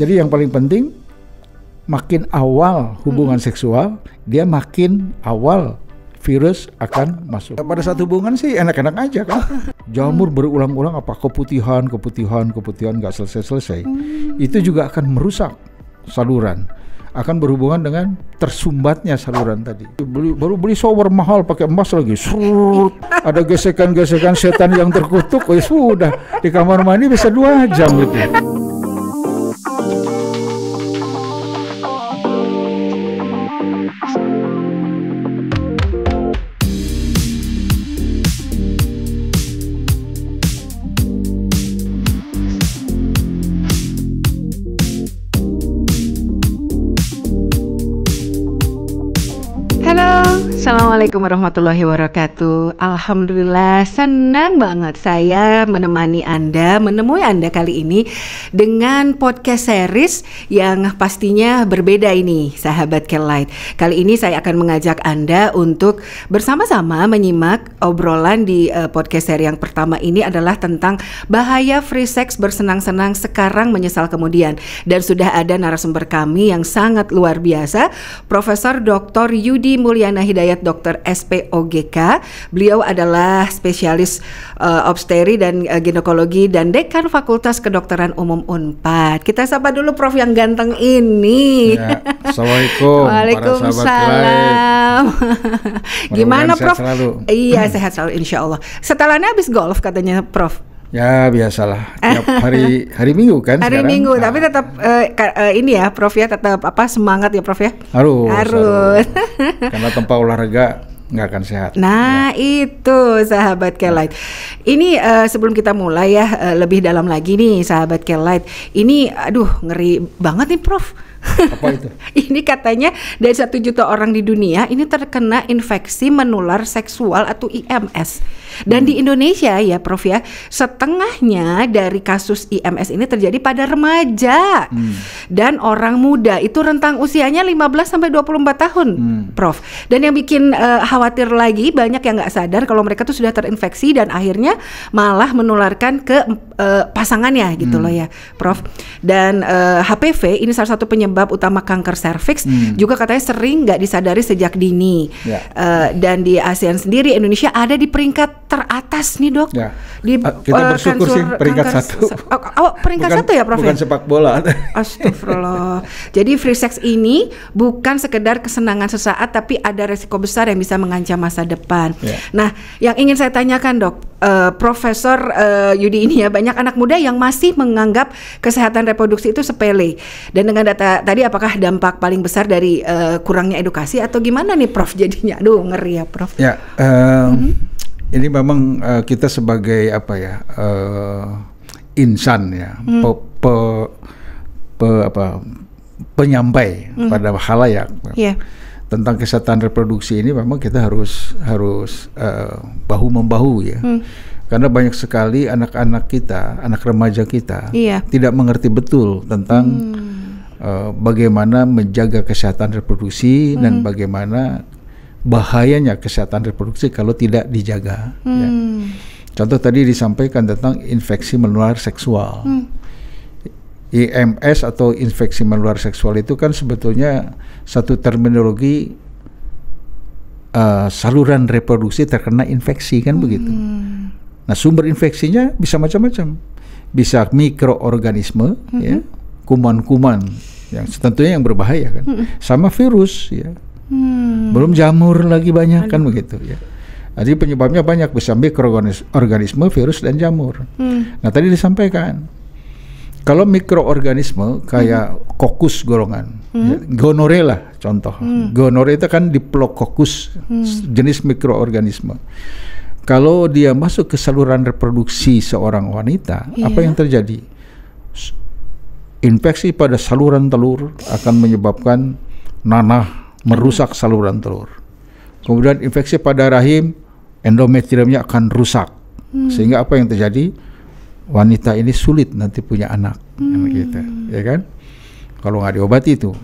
Jadi yang paling penting, makin awal hubungan seksual, dia makin awal virus akan masuk. Pada saat hubungan sih enak-enak aja kan. Jamur berulang-ulang apa keputihan nggak selesai-selesai. Itu juga akan merusak saluran. Akan berhubungan dengan tersumbatnya saluran tadi. Baru beli shower mahal pakai emas lagi. Surut. Ada gesekan-gesekan setan yang terkutuk. Oh ya sudah, di kamar mandi bisa 2 jam gitu. Assalamualaikum warahmatullahi wabarakatuh. Alhamdulillah senang banget saya menemui Anda kali ini dengan podcast series yang pastinya berbeda ini, sahabat K-Lite. Kali ini saya akan mengajak Anda untuk bersama-sama menyimak obrolan di podcast seri yang pertama ini adalah tentang bahaya free sex bersenang-senang sekarang menyesal kemudian. Dan sudah ada narasumber kami yang sangat luar biasa, Profesor Dr. Yudi Mulyana Hidayat, Dokter SPOGK. Beliau adalah spesialis obstetri dan ginekologi dan dekan Fakultas Kedokteran Umum Unpad. Kita sapa dulu Prof yang ganteng ini. Ya, Assalamualaikum. Waalaikumsalam. Gimana Prof? Sehat selalu. Iya, sehat selalu insya Allah. Setelannya habis golf katanya Prof. Ya biasalah, tiap hari Minggu kan hari sekarang. Minggu, tapi tetap ini ya Prof ya, tetap semangat ya Prof ya. Harus. Karena tanpa olahraga nggak akan sehat. Nah ya. Itu sahabat K-Lite. Ini sebelum kita mulai ya lebih dalam lagi nih sahabat K-Lite. Ini aduh ngeri banget nih Prof. Apa itu? Ini katanya dari 1 juta orang di dunia ini terkena infeksi menular seksual atau IMS. Dan di Indonesia ya Prof ya, setengahnya dari kasus IMS ini terjadi pada remaja dan orang muda. Itu rentang usianya 15 sampai 24 tahun Prof. Dan yang bikin khawatir lagi, banyak yang nggak sadar kalau mereka tuh sudah terinfeksi dan akhirnya malah menularkan ke pasangannya gitu loh ya Prof. Dan HPV ini salah satu penyebab utama kanker serviks, juga katanya sering nggak disadari sejak dini. Dan di ASEAN sendiri Indonesia ada di peringkat teratas nih dok. Ya. Kita bersyukur sih peringkat 1. Peringkat 1 ya Prof. Bukan sepak bola. Astagfirullah. Jadi free sex ini bukan sekedar kesenangan sesaat, tapi ada resiko besar yang bisa mengancam masa depan. Nah, yang ingin saya tanyakan dok, Profesor Yudi ini ya, banyak anak muda yang masih menganggap kesehatan reproduksi itu sepele. Dan dengan data tadi, apakah dampak paling besar dari kurangnya edukasi atau gimana nih Prof jadinya? Aduh ngeri ya Prof. Ya, ini memang kita sebagai apa ya, insan ya, penyampai pada khalayak tentang kesehatan reproduksi ini, memang kita harus bahu membahu ya. Karena banyak sekali anak-anak kita, anak remaja kita tidak mengerti betul tentang bagaimana menjaga kesehatan reproduksi dan bagaimana bahayanya kesehatan reproduksi kalau tidak dijaga. Ya. Contoh tadi disampaikan tentang infeksi menular seksual. IMS atau infeksi menular seksual itu kan sebetulnya satu terminologi saluran reproduksi terkena infeksi kan begitu. Nah sumber infeksinya bisa macam-macam, bisa mikroorganisme, ya, kuman-kuman yang tentunya yang berbahaya kan, sama virus ya. Belum jamur lagi banyak kan begitu ya. Jadi penyebabnya banyak, bisa mikroorganisme, virus dan jamur. Nah tadi disampaikan kalau mikroorganisme kayak kokus golongan, ya, gonore lah contoh. Gonore itu kan diplococcus, jenis mikroorganisme. Kalau dia masuk ke saluran reproduksi seorang wanita, apa yang terjadi? Infeksi pada saluran telur akan menyebabkan nanah, merusak saluran telur. Kemudian infeksi pada rahim, endometriumnya akan rusak. Sehingga apa yang terjadi? Wanita ini sulit nanti punya anak, gitu, ya kan? Kalau nggak diobati itu.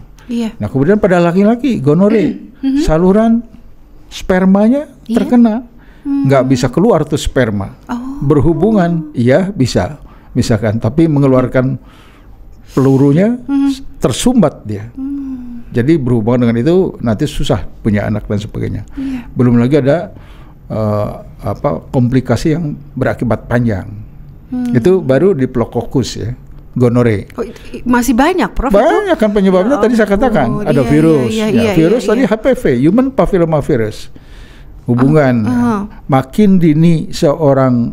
Nah kemudian pada laki-laki gonore, saluran spermanya terkena, nggak bisa keluar tuh sperma. Berhubungan, iya bisa, misalkan, tapi mengeluarkan pelurunya tersumbat dia. Jadi berhubungan dengan itu nanti susah punya anak dan sebagainya. Belum lagi ada komplikasi yang berakibat panjang. Itu baru diplokokus ya, gonore. Masih banyak, Prof? Banyak kan penyebabnya tadi saya katakan. Ada virus. Virus tadi HPV, human papillomavirus. Hubungan makin dini seorang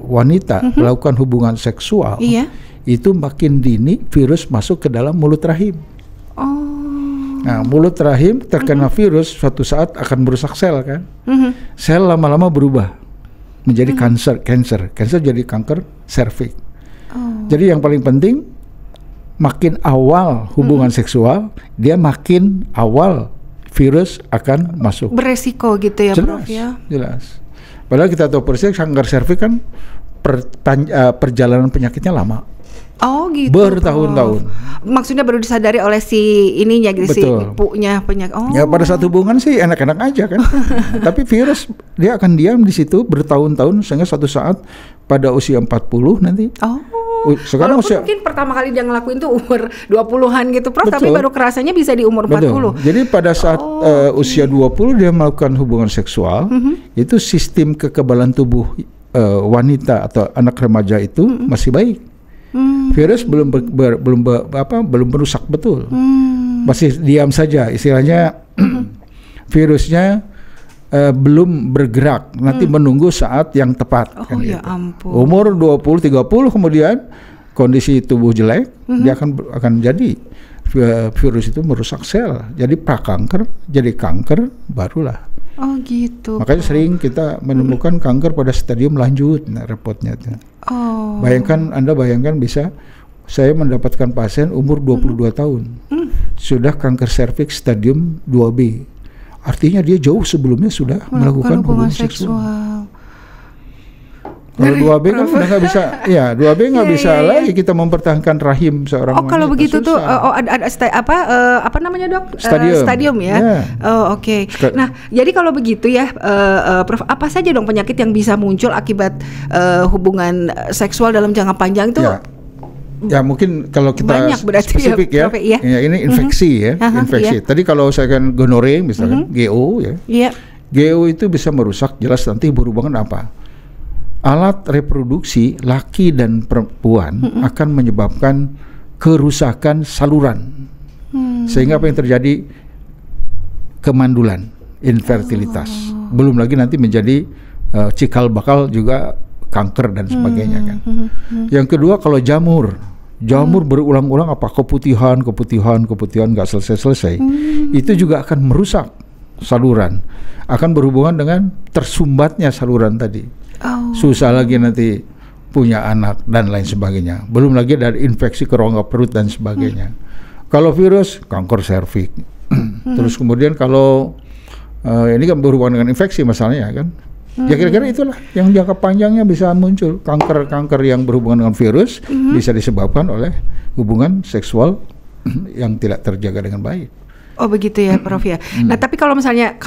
wanita melakukan hubungan seksual, itu makin dini virus masuk ke dalam mulut rahim. Nah, mulut rahim terkena virus suatu saat akan merusak sel kan. Sel lama-lama berubah menjadi cancer jadi kanker serviks. Jadi yang paling penting makin awal hubungan seksual, dia makin awal virus akan masuk. Beresiko gitu ya, Prof ya. Jelas. Padahal kita tahu persis kanker serviks kan perjalanan penyakitnya lama. Oh gitu. Bertahun-tahun. Maksudnya baru disadari oleh si ininya gitu, si ibunya penyakit. Ya pada saat hubungan sih enak-enak aja kan. Tapi virus dia akan diam di situ bertahun-tahun sehingga suatu saat pada usia 40 nanti. Sekarang mungkin pertama kali dia ngelakuin tuh umur 20-an gitu, Prof, tapi baru kerasanya bisa di umur 40. Jadi pada saat usia 20 dia melakukan hubungan seksual, itu sistem kekebalan tubuh wanita atau anak remaja itu masih baik. Virus belum merusak betul, masih diam saja istilahnya. Virusnya belum bergerak, nanti menunggu saat yang tepat. Kan ya gitu. Ampun. Umur 20-30 kemudian kondisi tubuh jelek, dia akan jadi virus itu merusak sel, jadi prakanker, jadi kanker barulah. Oh gitu. Makanya sering kita menemukan kanker pada stadium lanjut, repotnya tuh. Anda bayangkan bisa saya mendapatkan pasien umur 22 tahun. Sudah kanker serviks stadium 2B. Artinya dia jauh sebelumnya sudah melakukan hubungan seksual. Kalau 2B kan udah nggak bisa, 2B nggak bisa lagi kita mempertahankan rahim seorang wanita. Kalau begitu tuh, ada apa namanya dok? Stadium ya. Oke. Nah, jadi kalau begitu ya, Prof, apa saja dong penyakit yang bisa muncul akibat hubungan seksual dalam jangka panjang itu? Ya mungkin kalau kita spesifik ya, Prof, ini infeksi ya, infeksi. Tadi kalau saya kan gonore misalkan, GO ya, GO itu bisa merusak jelas nanti berhubungan apa? Alat reproduksi laki dan perempuan akan menyebabkan kerusakan saluran, sehingga apa yang terjadi? Kemandulan, infertilitas. Belum lagi nanti menjadi cikal bakal juga kanker dan sebagainya kan. Yang kedua kalau jamur berulang-ulang keputihan nggak selesai, itu juga akan merusak saluran, akan berhubungan dengan tersumbatnya saluran tadi. Susah lagi nanti punya anak dan lain sebagainya. Belum lagi dari infeksi ke rongga perut dan sebagainya. Kalau virus, kanker serviks. Terus kemudian kalau ini kan berhubungan dengan infeksi masalahnya kan. Ya kira-kira itulah yang jangka panjangnya bisa muncul. Kanker yang berhubungan dengan virus bisa disebabkan oleh hubungan seksual yang tidak terjaga dengan baik. Oh begitu ya, Prof ya. Nah tapi kalau misalnya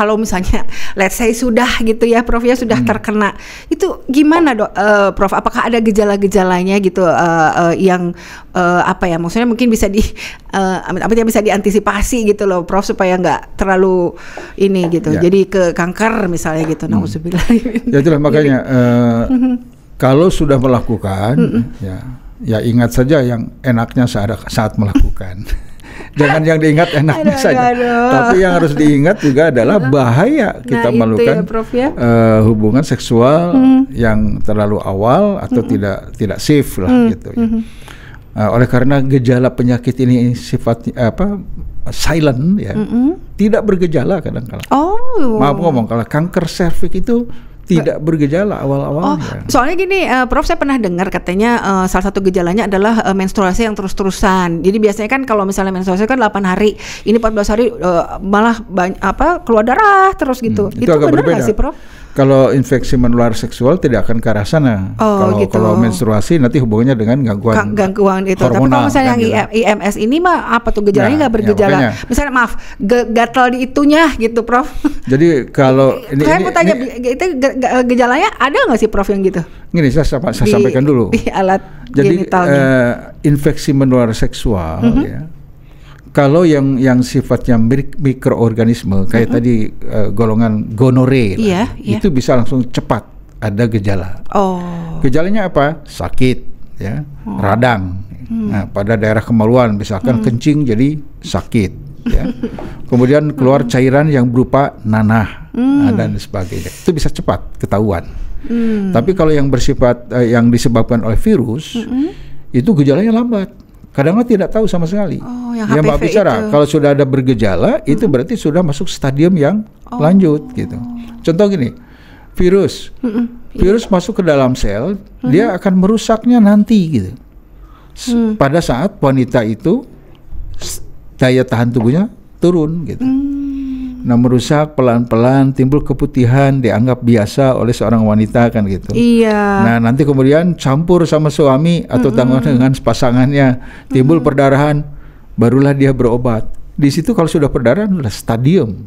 let's say sudah gitu ya, Prof ya, sudah terkena, itu gimana dok, Prof? Apakah ada gejala-gejalanya gitu yang maksudnya mungkin bisa bisa diantisipasi gitu loh, Prof, supaya nggak terlalu ini gitu, jadi ke kanker misalnya gitu. Nauzubillah. Ya itulah makanya kalau sudah melakukan, ya ingat saja yang enaknya saat melakukan. Jangan yang diingat enaknya saja. Tapi yang harus diingat juga adalah bahaya kita melakukan hubungan seksual yang terlalu awal atau tidak safe lah gitu ya. Oleh karena gejala penyakit ini sifatnya silent ya, tidak bergejala kadang-kala. Maaf ngomong, kalau kanker serviks itu tidak bergejala awal-awalnya. Soalnya gini, Prof, saya pernah dengar katanya salah satu gejalanya adalah menstruasi yang terus-terusan. Jadi biasanya kan kalau misalnya menstruasi kan 8 hari, ini 14 hari malah keluar darah terus gitu. Itu agak berbeda sih, Prof? Kalau infeksi menular seksual tidak akan ke arah sana. Kalau menstruasi nanti hubungannya dengan gangguan itu. hormonal. Tapi kalau misalnya yang IMS ini mah apa tuh gejalanya nggak bergejala? Misalnya maaf, gatal di itunya gitu, Prof. Jadi kalau saya mau tanya, itu gejalanya ada nggak sih, Prof, yang gitu? Gini, saya sampaikan dulu. Di alat jadi infeksi menular seksual ya. Kalau yang sifatnya mikroorganisme kayak tadi golongan gonore, itu bisa langsung cepat ada gejala. Gejalanya apa? Sakit, ya, radang. Nah, pada daerah kemaluan misalkan kencing jadi sakit, ya. Kemudian keluar cairan yang berupa nanah dan sebagainya. Itu bisa cepat ketahuan. Tapi kalau yang bersifat yang disebabkan oleh virus, itu gejalanya lambat. Kadang-kadang tidak tahu sama sekali. Yang Mbak bicara, kalau sudah ada bergejala, itu berarti sudah masuk stadium yang lanjut, gitu. Contoh gini, virus masuk ke dalam sel, dia akan merusaknya nanti, gitu. Pada saat wanita itu daya tahan tubuhnya turun, gitu. Nah, merusak pelan-pelan, timbul keputihan, dianggap biasa oleh seorang wanita kan gitu. Nah, nanti kemudian campur sama suami atau dengan pasangannya, timbul perdarahan, barulah dia berobat. Di situ kalau sudah perdarahan adalah stadium.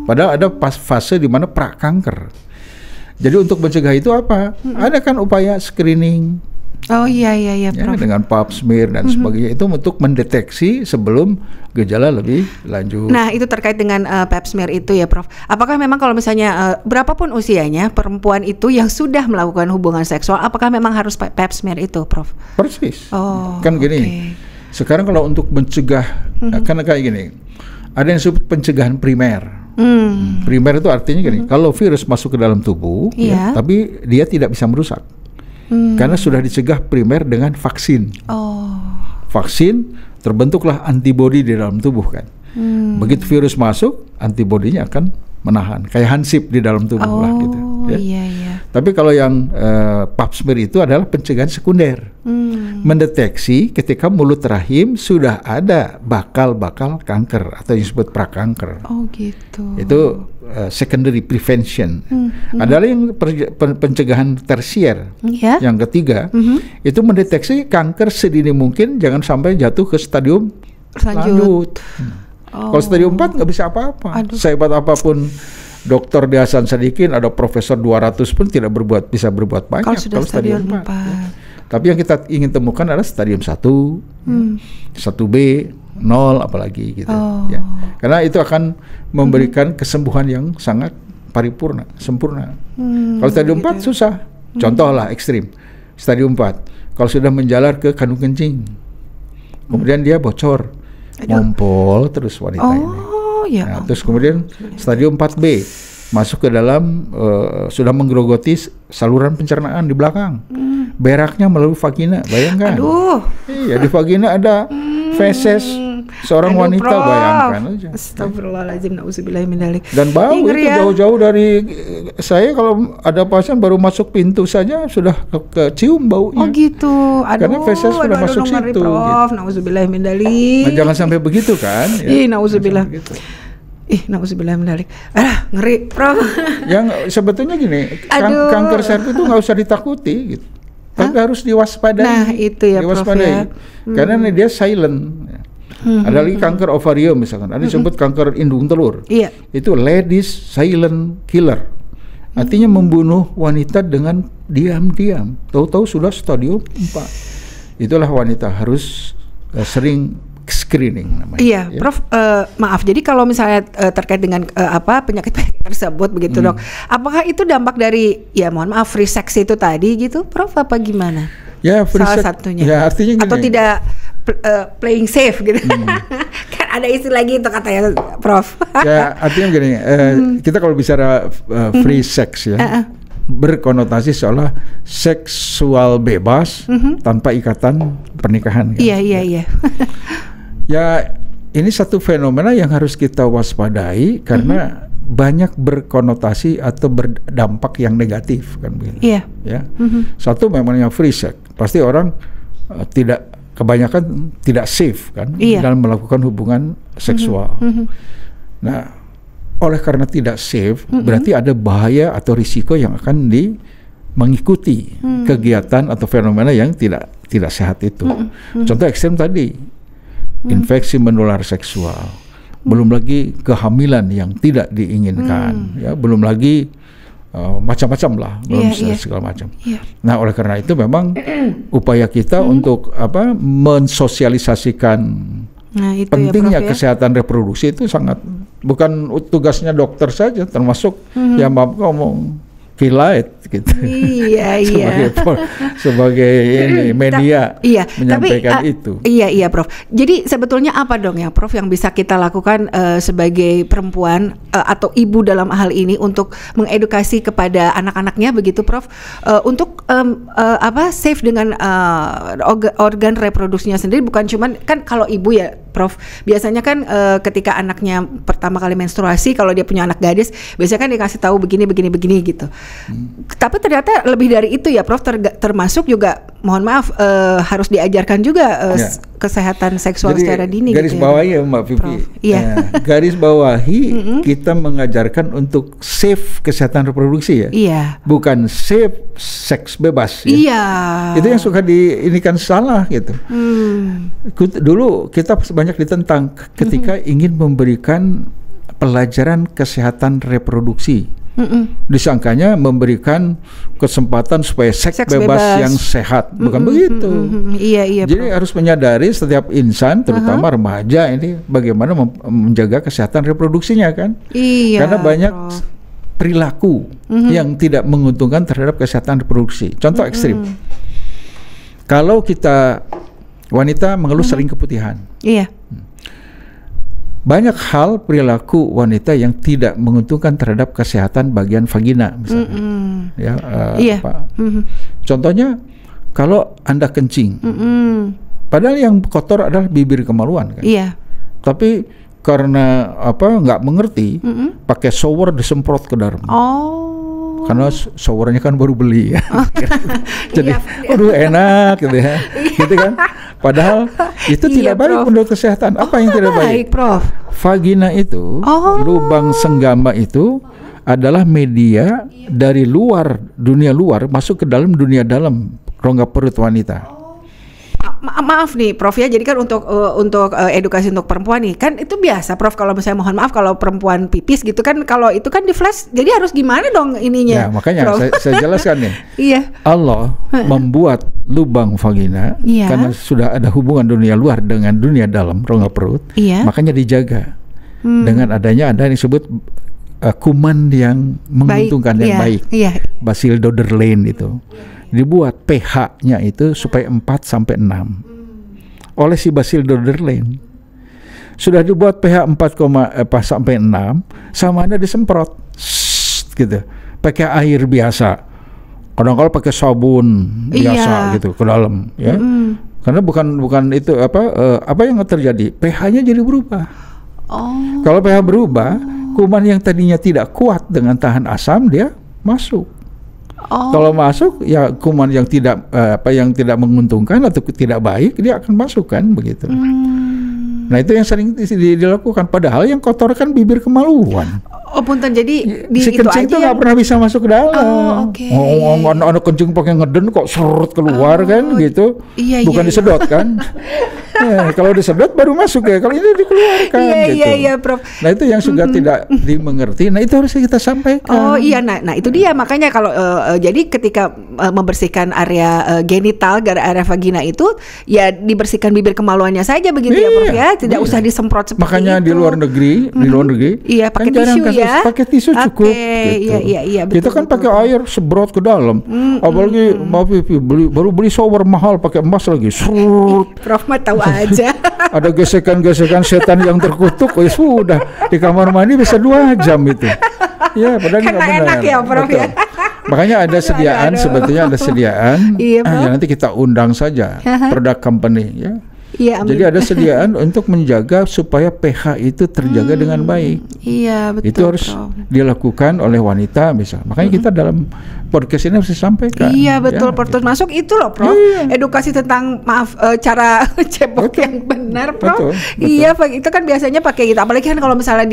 Padahal ada fase di mana prakanker. Jadi untuk mencegah itu apa? Ada kan upaya screening. Iya, ya, dengan pap smear dan sebagainya, itu untuk mendeteksi sebelum gejala lebih lanjut. Nah, itu terkait dengan pap smear itu ya, Prof. Apakah memang kalau misalnya berapapun usianya perempuan itu yang sudah melakukan hubungan seksual, apakah memang harus pap smear itu, Prof? Persis. Kan gini. Sekarang kalau untuk mencegah, karena kayak gini, ada yang disebut pencegahan primer. Primer itu artinya gini, kalau virus masuk ke dalam tubuh, ya, tapi dia tidak bisa merusak. Karena sudah dicegah primer dengan vaksin. Vaksin, terbentuklah antibodi di dalam tubuh kan. Begitu virus masuk, antibodinya akan menahan. Kayak hansip di dalam tubuh lah gitu. Ya. Tapi kalau yang pap smear itu adalah pencegahan sekunder. Mendeteksi ketika mulut rahim sudah ada bakal-bakal kanker atau yang disebut prakanker. Gitu. Itu secondary prevention. Adalah yang pencegahan tersier. Yang ketiga, itu mendeteksi kanker sedini mungkin, jangan sampai jatuh ke stadium lanjut. Kalau stadium 4 nggak bisa apa-apa. Sehebat apapun Dr. Hasan Sadikin, ada Profesor 200 pun tidak bisa berbuat banyak kalau stadium 4. Ya. Tapi yang kita ingin temukan adalah stadium 1, 1B, 0 apalagi gitu. Ya. Karena itu akan memberikan kesembuhan yang sangat paripurna, sempurna. Kalau stadium 4 susah. Contohlah ekstrim. Stadium 4, kalau sudah menjalar ke kandung kencing, kemudian dia bocor, ngompol terus wanita ini. Nah, terus kemudian stadium 4B, masuk ke dalam sudah menggerogoti saluran pencernaan di belakang. Beraknya melalui vagina, bayangkan. Iya, di vagina ada feses seorang wanita, Prof. Bayangkan aja. Astagfirullahaladzim, na'udzubillahimindzalik. Dan bau itu jauh-jauh dari saya, kalau ada pasien baru masuk pintu saja sudah kecium baunya. Gitu. Karena feses sudah masuk situ. Prof, na'udzubillahimindzalik. Nah, jangan sampai begitu kan. Na'udzubillah. Na'udzubillahimindzalik. Ngeri, Prof. Yang sebetulnya gini, kanker cervix itu nggak usah ditakuti gitu. Tapi harus diwaspadai. Nah, itu ya, Prof, ya. Karena dia silent. Ada lagi kanker ovarium misalkan, ada disebut kanker indung telur. Itu ladies silent killer. Artinya membunuh wanita dengan diam-diam. Tahu-tahu sudah stadium 4. Itulah wanita harus sering screening namanya. Iya, ya. Prof, maaf. Jadi kalau misalnya terkait dengan penyakit tersebut begitu, Dok, apakah itu dampak dari mohon maaf free sex itu tadi gitu, Prof, apa gimana? Ya, salah satunya. Ya, artinya gini. Atau tidak playing safe gitu. Kan ada istilah gitu katanya, Prof. Ya, artinya gini, kita kalau bicara free sex ya, berkonotasi seolah seksual bebas tanpa ikatan pernikahan. Kan? Iya. Ya, ini satu fenomena yang harus kita waspadai karena banyak berkonotasi atau berdampak yang negatif kan begitu. Ya. Satu memangnya free sex, pasti orang kebanyakan tidak safe kan dalam melakukan hubungan seksual. Nah, oleh karena tidak safe, berarti ada bahaya atau risiko yang akan mengikuti kegiatan atau fenomena yang tidak sehat itu. Contoh ekstrem tadi, infeksi menular seksual, belum lagi kehamilan yang tidak diinginkan, ya, belum lagi macam-macam lah, belum segala macam. Nah, oleh karena itu memang upaya kita untuk mensosialisasikan pentingnya kesehatan reproduksi itu sangat, bukan tugasnya dokter saja, termasuk yang ngomong kilat gitu. sebagai ini media menyampaikan itu. Iya, Prof. Jadi sebetulnya apa dong ya, Prof, yang bisa kita lakukan sebagai perempuan atau ibu dalam hal ini untuk mengedukasi kepada anak-anaknya begitu, Prof, untuk safe dengan organ reproduksinya sendiri, bukan cuman kan kalau ibu ya, Prof, biasanya kan ketika anaknya pertama kali menstruasi, kalau dia punya anak gadis, biasanya kan dikasih tahu begini gitu. Tapi ternyata lebih dari itu ya, Prof, termasuk juga mohon maaf harus diajarkan juga kesehatan seksual jadi, secara dini. Garis gitu bawahi ya Mbak Vivi. Garis bawahi kita mengajarkan untuk safe kesehatan reproduksi ya. Bukan safe seks bebas ya. Itu yang suka diinikan salah gitu. Dulu kita banyak ditentang ketika ingin memberikan pelajaran kesehatan reproduksi. Disangkanya memberikan kesempatan supaya seks bebas yang sehat, bukan begitu. Jadi harus menyadari setiap insan, terutama remaja ini, bagaimana menjaga kesehatan reproduksinya kan. Karena banyak perilaku yang tidak menguntungkan terhadap kesehatan reproduksi. Contoh ekstrim, kalau kita wanita mengeluh sering keputihan. Banyak hal perilaku wanita yang tidak menguntungkan terhadap kesehatan bagian vagina misalnya. Contohnya kalau Anda kencing, padahal yang kotor adalah bibir kemaluan kan. Tapi karena nggak mengerti, pakai shower disemprot ke dalam. Karena showernya kan baru beli ya. Jadi aduh enak gitu ya. Gitu kan. Padahal itu tidak baik menurut kesehatan. Apa yang tidak baik? Prof. Vagina itu, lubang senggama itu adalah media dari luar, dunia luar masuk ke dalam dunia dalam rongga perut wanita. Maaf nih, Prof ya. Jadi kan untuk edukasi untuk perempuan nih, kan itu biasa, Prof. Kalau misalnya mohon maaf kalau perempuan pipis gitu kan, kalau itu kan di flash, jadi harus gimana dong ininya? Ya makanya saya jelaskan nih. Allah membuat lubang vagina karena sudah ada hubungan dunia luar dengan dunia dalam rongga perut, makanya dijaga dengan adanya ada yang disebut kuman yang menguntungkan yang baik, Bacillus Doederlein itu. Dibuat pH-nya itu supaya 4 sampai 6 oleh si Bacillus Doederlein. Sudah dibuat pH 4, sampai 6, sama Anda disemprot gitu, pakai air biasa, kadang-kadang pakai sabun biasa gitu ke dalam ya. Karena bukan itu apa yang terjadi, pH-nya jadi berubah. Kalau pH berubah, kuman yang tadinya tidak kuat dengan tahan asam dia masuk. Kalau masuk ya kuman yang tidak yang tidak menguntungkan atau tidak baik dia akan masuk kan begitu. Nah itu yang sering dilakukan, padahal yang kotor kan bibir kemaluan. Punten, jadi si kencing itu nggak pernah bisa masuk ke dalam. Anak kencing pakai ngeden kok serut keluar kan gitu. Bukan disedot kan. Kalau disedot baru masuk ya. Kalau ini dikeluarkan gitu. Prof. Nah itu yang sudah tidak dimengerti. Nah itu harus kita sampaikan. Nah itu dia, makanya kalau jadi ketika membersihkan area genital, area vagina itu ya dibersihkan bibir kemaluannya saja begitu ya, Prof ya. Tidak usah disemprot seperti makanya itu. Makanya di luar negeri pakai tisu ya. Pakai tisu cukup. Gitu. Kita kan pakai air sebrot ke dalam. Apalagi baru beli shower mahal pakai emas lagi. Prof mah tahu aja. Ada gesekan-gesekan setan yang terkutuk. Sudah di kamar mandi bisa 2 jam itu. Ya, padahal nggak benar. Enak ya, Prof ya. Makanya ada sediaan, sebetulnya ada sediaan. Ya nanti kita undang saja product company ya. Iya, jadi ada sediaan untuk menjaga supaya pH itu terjaga dengan baik. Iya, betul. Itu harus dilakukan oleh wanita misal. Makanya kita dalam podcast ini harus disampaikan. Iya, betul. Ya, Termasuk itu loh, Prof. Iya. Edukasi tentang cara cebok yang benar, Prof. Betul. Iya, itu kan biasanya pakai gitu. Apalagi kan kalau misalnya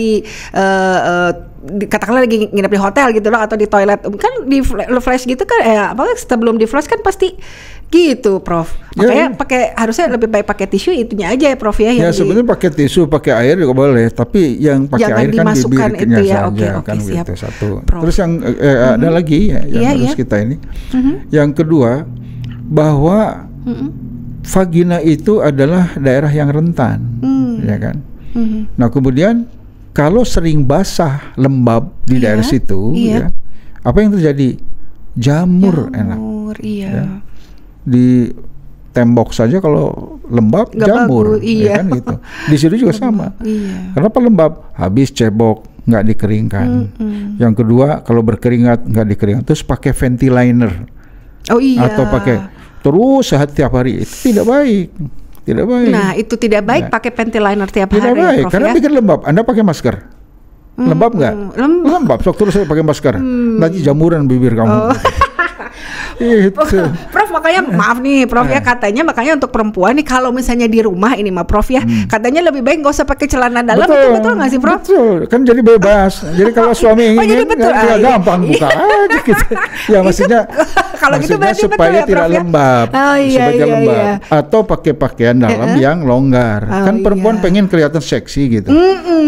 katakanlah lagi nginep di hotel gitu loh, atau di toilet kan di flash gitu kan, apalagi sebelum di flash kan pasti gitu, Prof. Makanya harusnya lebih baik pakai tisu itunya aja ya, Prof ya. Ya sebenarnya pakai tisu, pakai air juga boleh, tapi yang pakai air kan bibirnya saja, kan gitu satu. Prof. Terus yang ada lagi ya yang harus kita ini. Yang kedua, bahwa vagina itu adalah daerah yang rentan, ya kan. Nah kemudian kalau sering basah, lembab di daerah situ, ya, apa yang terjadi? Jamur enak. Iya. Ya. Di tembok saja kalau lembab jamur, ya kan gitu. Di situ juga sama. Kenapa lembab? Habis cebok nggak dikeringkan. Yang kedua kalau berkeringat nggak dikeringkan, terus pakai ventilainer. Atau pakai terus tiap hari, itu tidak baik. Tidak baik. Nah itu tidak baik pakai ventilainer tiap hari. Tidak baik, Prof, karena bikin lembab. Anda pakai masker. Lembab nggak? Lembab. Sok terus saya pakai masker. Nanti jamuran bibir kamu. Itu. Prof, makanya maaf nih Prof ya, katanya makanya untuk perempuan nih kalau misalnya di rumah ini mah Prof ya, katanya lebih baik nggak usah pakai celana dalam. Betul nggak sih Prof? Betul, kan jadi bebas. Jadi kalau suami ingin kan gampang buka aja gitu. Ya maksudnya kalau gitu berarti supaya betul, tidak ya, lembab, supaya lembab. Atau pakai pakaian dalam yang longgar. Kan perempuan pengen kelihatan seksi gitu.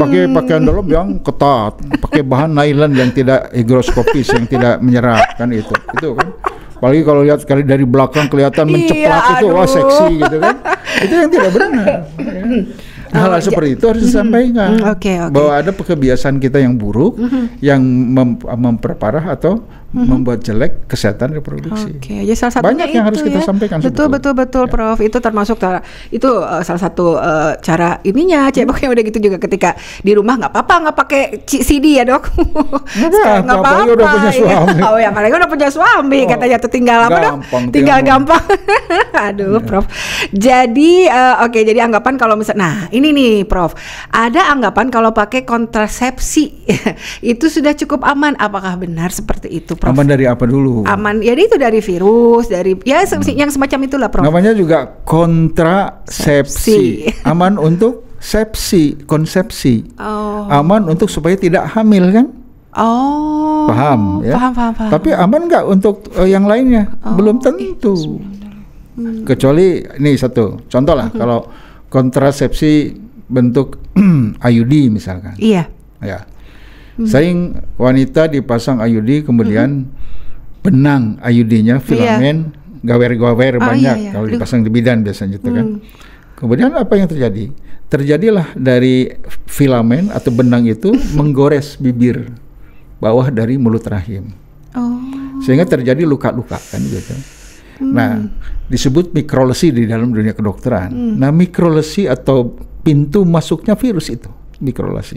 Pakai pakaian dalam yang ketat, pakai bahan nylon yang tidak higroskopis, yang tidak menyerap kan itu kan. Apalagi kalau lihat sekali dari belakang kelihatan menceplak itu, wah seksi gitu kan. Itu yang tidak benar. Hal seperti itu harus disampaikan. Bahwa ada kebiasaan kita yang buruk, yang memperparah atau membuat jelek kesehatan reproduksi. Jadi salah satunya banyak yang harus kita sampaikan. Betul, Prof. Itu termasuk itu salah satu cara ininya cebok yang udah gitu juga ketika di rumah nggak apa-apa nggak pakai CD ya dok. Nggak apa-apa. Udah punya suami. Apalagi udah punya suami katanya tuh tinggal apa dok? Tinggal gampang. Aduh, Prof. Jadi jadi anggapan kalau misalnya, nah ini nih Prof, ada anggapan kalau pakai kontrasepsi itu sudah cukup aman. Apakah benar seperti itu, Prof? Aman dari apa dulu? Aman, jadi itu dari virus, dari yang semacam itulah, Prof. Namanya juga kontrasepsi. Aman untuk konsepsi. Aman untuk supaya tidak hamil kan? Paham ya? Paham. Tapi aman nggak untuk yang lainnya? Belum tentu. Kecuali ini satu contoh lah, kalau kontrasepsi bentuk IUD misalkan. Iya. Ya. Sering wanita dipasang IUD, kemudian benang IUD-nya, filamen, gawer-gawer banyak kalau dipasang di bidan biasanya gitu kan. Kemudian apa yang terjadi? Terjadilah dari filamen atau benang itu menggores bibir bawah dari mulut rahim. Sehingga terjadi luka-luka kan gitu. Nah, disebut mikrolesi di dalam dunia kedokteran. Nah, mikrolesi atau pintu masuknya virus itu, mikrolesi.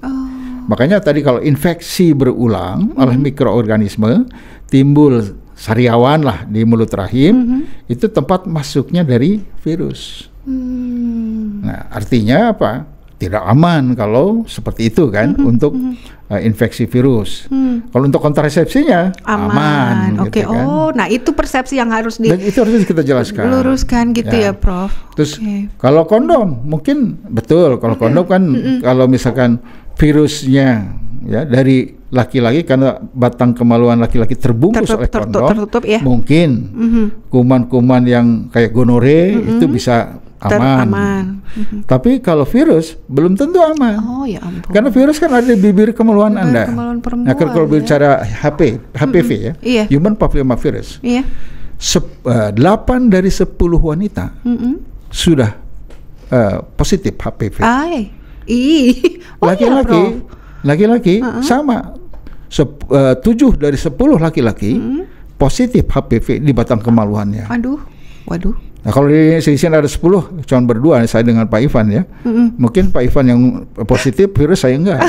Makanya tadi kalau infeksi berulang oleh mikroorganisme, timbul sariawan lah di mulut rahim, itu tempat masuknya dari virus. Nah, artinya apa? Tidak aman kalau seperti itu kan untuk infeksi virus. Kalau untuk kontrasepsinya aman. Gitu kan. Nah itu persepsi yang harus Dan itu harus kita jelaskan. Luruskan gitu ya Prof. Terus kalau kondom mungkin betul. Kalau kondom kan kalau misalkan virusnya ya dari laki-laki, karena batang kemaluan laki-laki terbungkus oleh kondom, tertutup, ya. Mungkin kuman-kuman yang kayak gonore itu bisa aman. Tapi kalau virus belum tentu aman. Ya ampun. Karena virus kan ada di bibir kemaluan Anda. Nah, kalau bicara HPV ya, Human Papilloma Virus. 8 dari 10 wanita sudah positif HPV. Laki-laki sama. 7 dari 10 laki-laki positif HPV di batang kemaluannya. Waduh. Nah, kalau di sini ada 10, cuma berdua saya dengan Pak Ivan ya. Mungkin Pak Ivan yang positif, virus saya enggak.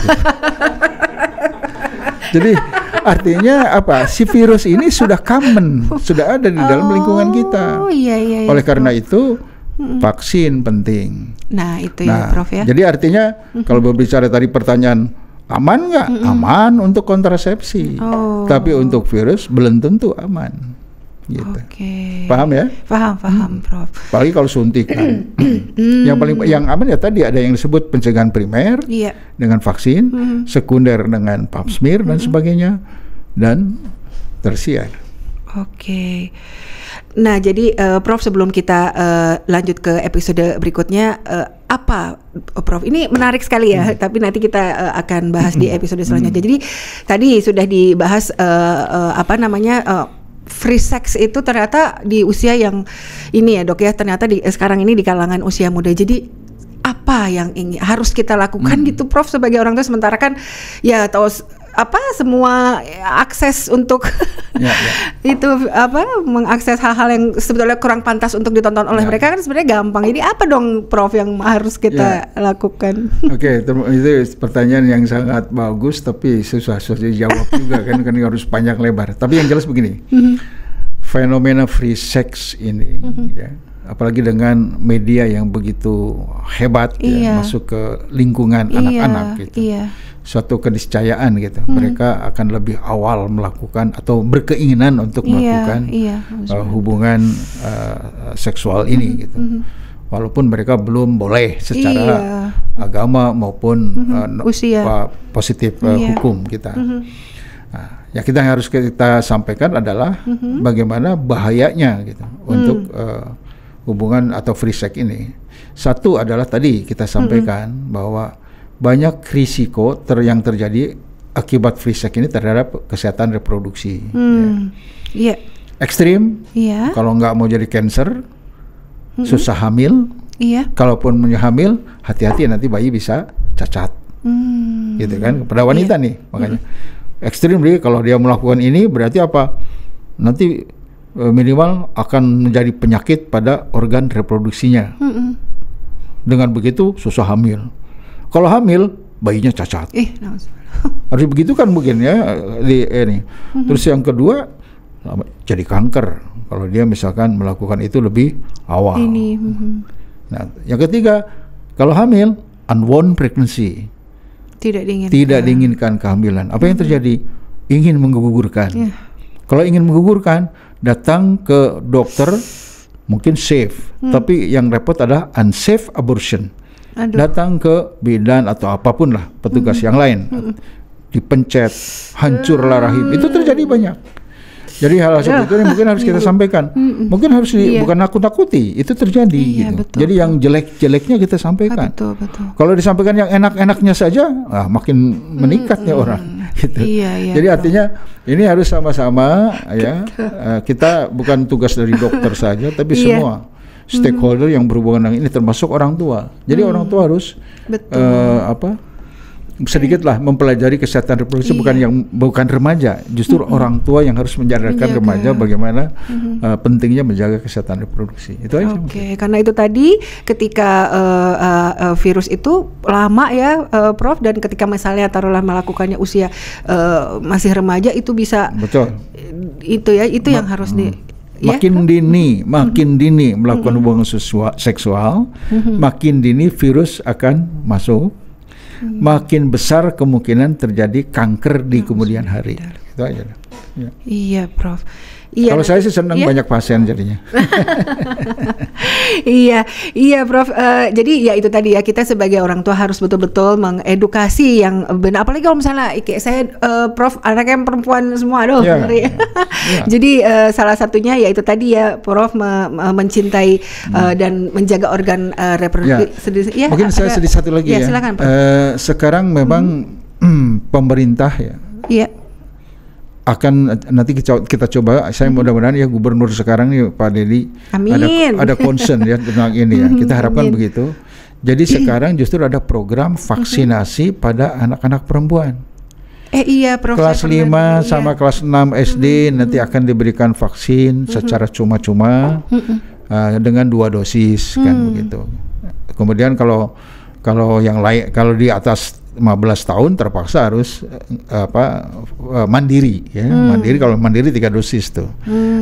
Jadi artinya apa? Si virus ini sudah common, sudah ada di dalam lingkungan kita. Oleh karena itu vaksin penting. Nah, itu ya Prof ya. Jadi artinya kalau berbicara tadi pertanyaan aman nggak? Aman untuk kontrasepsi. Tapi untuk virus belum tentu aman. Gitu. Paham ya? Paham Prof. Apalagi kalau suntikan. yang aman ya tadi ada yang disebut pencegahan primer dengan vaksin, sekunder dengan pap smear dan sebagainya, dan tersier. Nah, jadi Prof, sebelum kita lanjut ke episode berikutnya, apa Prof? Ini menarik sekali ya, tapi nanti kita akan bahas di episode selanjutnya. Jadi tadi sudah dibahas free sex itu ternyata di usia yang ini ya Dok ya, ternyata sekarang ini di kalangan usia muda. Jadi apa yang harus kita lakukan gitu Prof sebagai orang tua, sementara kan ya tahu semua akses untuk itu mengakses hal-hal yang sebetulnya kurang pantas untuk ditonton oleh mereka kan sebenarnya gampang. Jadi apa dong Prof yang harus kita lakukan? Itu pertanyaan yang sangat bagus tapi susah dijawab juga kan harus panjang lebar. Tapi yang jelas begini, fenomena free sex ini ya, apalagi dengan media yang begitu hebat ya, masuk ke lingkungan anak-anak gitu. Suatu keniscayaan gitu. Mereka akan lebih awal melakukan atau berkeinginan untuk melakukan hubungan seksual ini gitu. Walaupun mereka belum boleh secara agama maupun positif hukum kita. Nah, yang harus kita sampaikan adalah bagaimana bahayanya gitu untuk hubungan atau free sex ini. Satu adalah tadi kita sampaikan bahwa banyak risiko yang terjadi akibat free sex ini terhadap kesehatan reproduksi. Ekstrim, kalau nggak mau jadi cancer, susah hamil. Kalaupun hamil, hati-hati nanti bayi bisa cacat, gitu kan? Pada wanita nih, makanya ekstrim. Jadi kalau dia melakukan ini berarti apa? Nanti minimal akan menjadi penyakit pada organ reproduksinya. Dengan begitu susah hamil. Kalau hamil, bayinya cacat. Harus begitu kan mungkin ya ini. Terus yang kedua, jadi kanker. Kalau dia misalkan melakukan itu lebih awal. Nah, yang ketiga, kalau hamil, unwanted pregnancy. Tidak diinginkan kehamilan. Apa yang terjadi? Ingin menggugurkan. Kalau ingin menggugurkan, datang ke dokter, mungkin safe. Tapi yang repot adalah unsafe abortion. Datang ke bidan atau apapun lah petugas yang lain, dipencet, hancurlah rahim. Itu terjadi banyak. Jadi hal seperti itu mungkin harus kita sampaikan. Mungkin harus bukan nakut-nakuti, itu terjadi gitu. Betul, jadi yang jelek-jeleknya kita sampaikan. Kalau disampaikan yang enak-enaknya saja, makin meningkatnya orang gitu. Jadi artinya ini harus sama-sama ya. Kita bukan tugas dari dokter saja, tapi semua stakeholder yang berhubungan dengan ini termasuk orang tua. Jadi orang tua harus sedikitlah mempelajari kesehatan reproduksi, bukan remaja, justru orang tua yang harus menjadarkan remaja bagaimana pentingnya menjaga kesehatan reproduksi. Itu aja. Karena itu tadi ketika virus itu lama ya Prof, dan ketika misalnya taruhlah melakukannya usia masih remaja itu bisa. Betul. Itu ya, itu yang harus makin dini melakukan hubungan seksual, makin dini virus akan masuk, makin besar kemungkinan terjadi kanker di kemudian hari. Itu aja. Iya Prof. Kalau saya sih senang banyak pasien jadinya. Iya Prof. Jadi ya itu tadi ya, kita sebagai orang tua harus betul-betul mengedukasi yang benar. Apalagi kalau misalnya saya Prof anaknya perempuan semua, ngeri. Jadi salah satunya ya itu tadi ya Prof mencintai dan menjaga organ reproduksi. Mungkin saya sedih satu lagi ya. Silakan, Prof. Sekarang memang pemerintah akan nanti kita coba. Saya mudah-mudahan ya gubernur sekarang nih Pak Dedi ada concern ya tentang ini ya. Kita harapkan begitu. Jadi sekarang justru ada program vaksinasi pada anak-anak perempuan. Prof. Kelas 5 sama kelas 6 SD nanti akan diberikan vaksin secara cuma-cuma dengan 2 dosis kan begitu. Kemudian kalau yang lain, kalau di atas 15 tahun terpaksa harus mandiri ya. Mandiri, kalau mandiri 3 dosis tuh.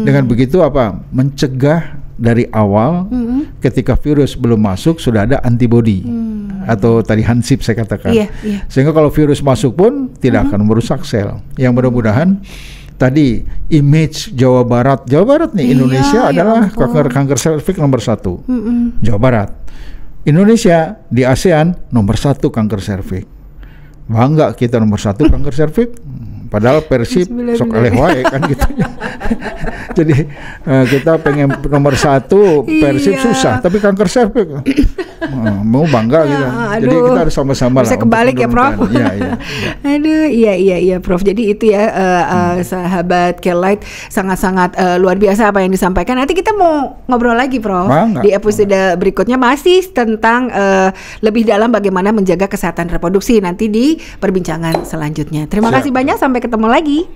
Dengan begitu mencegah dari awal ketika virus belum masuk sudah ada antibody atau tadi hansip saya katakan. Sehingga kalau virus masuk pun tidak akan merusak sel. Yang mudah-mudahan tadi image Jawa Barat nih, Indonesia adalah kanker serviks nomor 1. Jawa Barat. Indonesia di ASEAN nomor 1 kanker serviks. Bangga kita nomor 1 kanker serviks. Padahal Persib sok eleh wae kan gitu. Jadi kita pengen nomor 1 Persib susah, tapi kanker serviks mau bangga gitu. Jadi kita harus sama-sama lah. Bisa kebalik ya, Prof. Iya. Aduh, iya Prof. Jadi itu ya sahabat Care-Lite, sangat-sangat luar biasa apa yang disampaikan. Nanti kita mau ngobrol lagi, Prof. Di episode berikutnya masih tentang lebih dalam bagaimana menjaga kesehatan reproduksi nanti di perbincangan selanjutnya. Terima kasih banyak, sampai ketemu lagi.